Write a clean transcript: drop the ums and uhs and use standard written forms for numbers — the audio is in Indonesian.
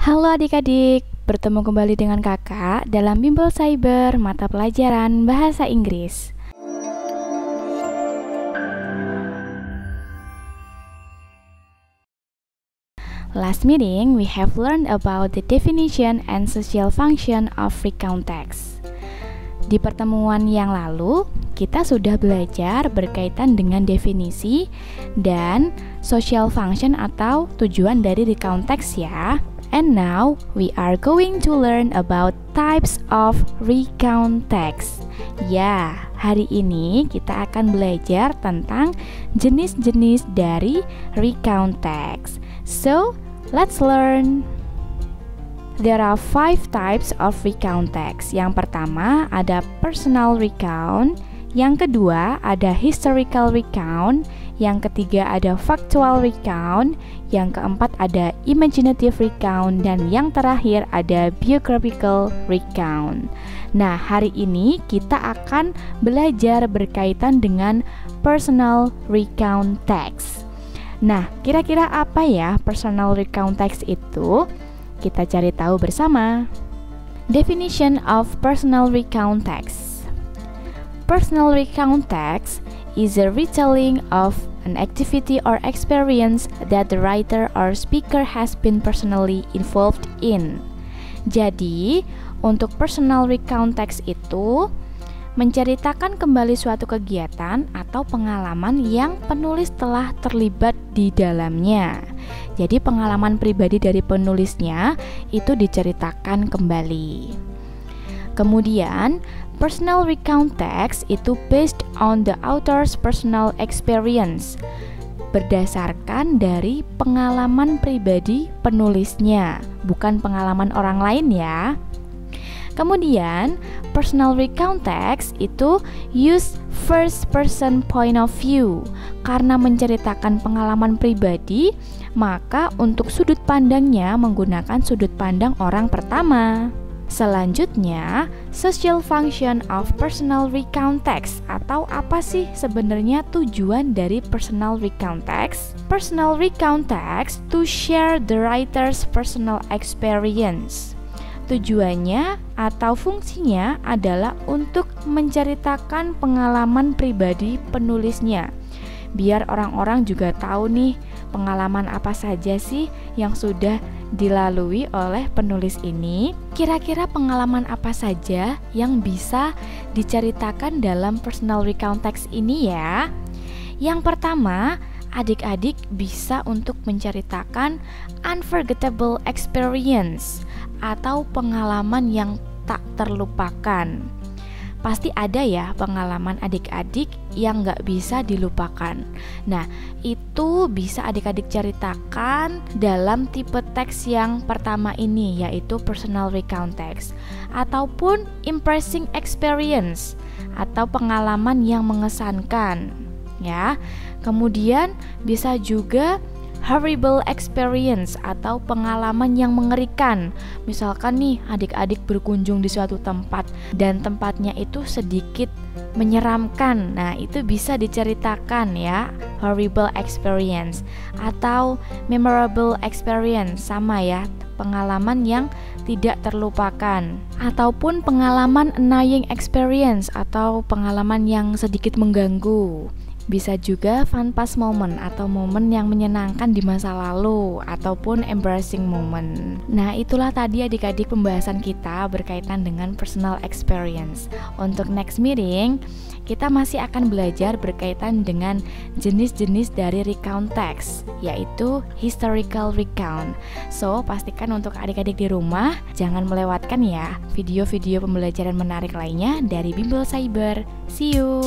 Halo adik-adik, bertemu kembali dengan kakak dalam Bimbel Cyber mata pelajaran Bahasa Inggris. Last meeting, we have learned about the definition and social function of recount text. Di pertemuan yang lalu, kita sudah belajar berkaitan dengan definisi dan social function atau tujuan dari recount text ya. And now, we are going to learn about types of recount text. Ya, hari ini kita akan belajar tentang jenis-jenis dari recount text. So, let's learn. There are 5 types of recount text. Yang pertama ada personal recount, yang kedua ada historical recount, yang ketiga ada factual recount, yang keempat ada imaginative recount, dan yang terakhir ada biographical recount. Nah, hari ini kita akan belajar berkaitan dengan personal recount text. Nah, kira-kira apa ya personal recount text itu? Kita cari tahu bersama. Definition of personal recount text. Personal recount text is a retelling of an activity or experience that the writer or speaker has been personally involved in. Jadi, untuk personal recount text itu menceritakan kembali suatu kegiatan atau pengalaman yang penulis telah terlibat di dalamnya. Jadi pengalaman pribadi dari penulisnya itu diceritakan kembali. Kemudian, personal recount text itu based on the author's personal experience, berdasarkan dari pengalaman pribadi penulisnya, bukan pengalaman orang lain ya. Kemudian, personal recount text itu use first person point of view. Karena menceritakan pengalaman pribadi, maka untuk sudut pandangnya menggunakan sudut pandang orang pertama. Selanjutnya, social function of personal recount text, atau apa sih sebenarnya tujuan dari personal recount text? Personal recount text to share the writer's personal experience. Tujuannya atau fungsinya adalah untuk menceritakan pengalaman pribadi penulisnya. Biar orang-orang juga tahu nih pengalaman apa saja sih yang sudah dilalui oleh penulis ini. Kira-kira pengalaman apa saja yang bisa diceritakan dalam personal recount text ini ya? Yang pertama, adik-adik bisa untuk menceritakan unforgettable experience atau pengalaman yang tak terlupakan. Pasti ada ya pengalaman adik-adik yang gak bisa dilupakan. Nah, itu bisa adik-adik ceritakan dalam tipe teks yang pertama ini, yaitu personal recount text, ataupun impressing experience atau pengalaman yang mengesankan ya. Kemudian bisa juga horrible experience atau pengalaman yang mengerikan. Misalkan nih adik-adik berkunjung di suatu tempat dan tempatnya itu sedikit menyeramkan. Nah, itu bisa diceritakan ya, horrible experience. Atau memorable experience, sama ya, pengalaman yang tidak terlupakan. Ataupun pengalaman annoying experience atau pengalaman yang sedikit mengganggu. Bisa juga fun past moment atau momen yang menyenangkan di masa lalu, ataupun embarrassing moment. Nah, itulah tadi adik-adik pembahasan kita berkaitan dengan personal experience. Untuk next meeting, kita masih akan belajar berkaitan dengan jenis-jenis dari recount text, yaitu historical recount. So, pastikan untuk adik-adik di rumah jangan melewatkan ya video-video pembelajaran menarik lainnya dari Bimbel Cyber. See you!